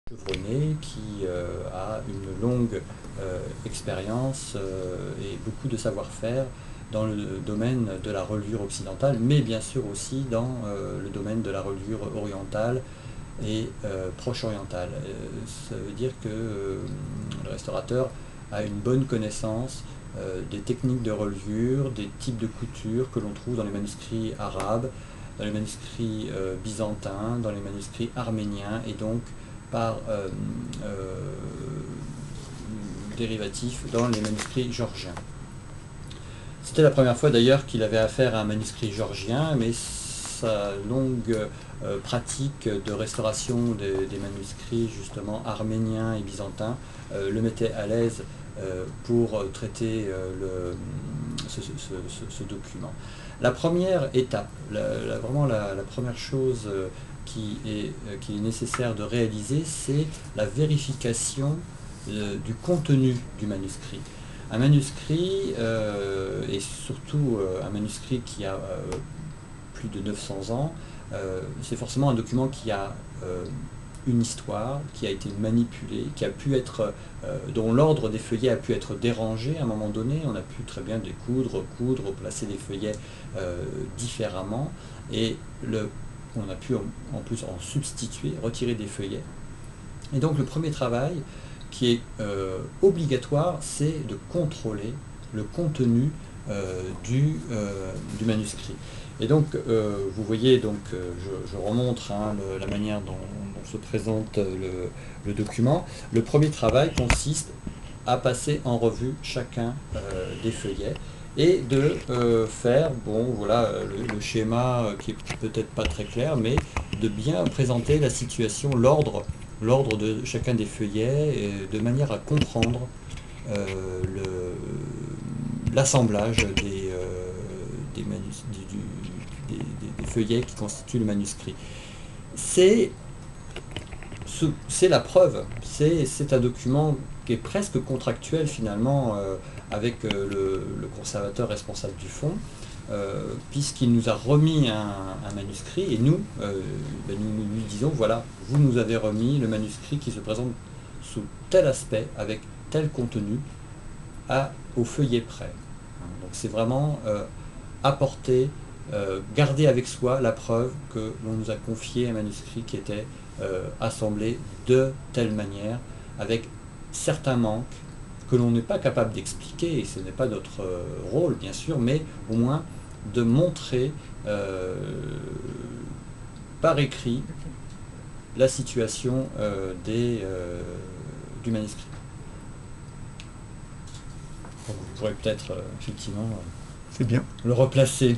chevronné qui a une longue expérience et beaucoup de savoir-faire dans le domaine de la reliure occidentale, mais bien sûr aussi dans le domaine de la reliure orientale et proche-orientale. Ça veut dire que le restaurateur a une bonne connaissance des techniques de reliure, des types de couture que l'on trouve dans les manuscrits arabes, dans les manuscrits byzantins, dans les manuscrits arméniens, et donc par dérivatif dans les manuscrits georgiens. C'était la première fois d'ailleurs qu'il avait affaire à un manuscrit georgien, mais sa longue pratique de restauration des manuscrits justement arméniens et byzantins le mettait à l'aise pour traiter ce document. La première étape, vraiment la première chose qui est nécessaire de réaliser, c'est la vérification du contenu du manuscrit. Un manuscrit, et surtout un manuscrit qui a plus de 900 ans, c'est forcément un document qui a une histoire, qui a été manipulé, qui a pu être, dont l'ordre des feuillets a pu être dérangé à un moment donné. On a pu très bien découdre, coudre, placer des feuillets différemment, et on a pu en plus en substituer, retirer des feuillets. Et donc le premier travail qui est obligatoire, c'est de contrôler le contenu du manuscrit. Et donc, vous voyez, donc, je remontre la manière dont se présente le document. Le premier travail consiste à passer en revue chacun des feuillets et de faire, bon, voilà, le schéma qui est peut-être pas très clair, mais de bien présenter la situation, l'ordre de chacun des feuillets, de manière à comprendre l'assemblage des feuillets qui constituent le manuscrit. C'est la preuve, c'est un document qui est presque contractuel finalement avec le conservateur responsable du fonds, puisqu'il nous a remis un manuscrit, et nous lui disons, voilà, vous nous avez remis le manuscrit qui se présente sous tel aspect, avec tel contenu, au feuillet près. Donc c'est vraiment apporter, garder avec soi la preuve que l'on nous a confié un manuscrit qui était assemblé de telle manière, avec certains manques que l'on n'est pas capable d'expliquer, et ce n'est pas notre rôle bien sûr, mais au moins de montrer par écrit la situation du manuscrit. Vous pourrez peut-être effectivement c'est bien. le replacer.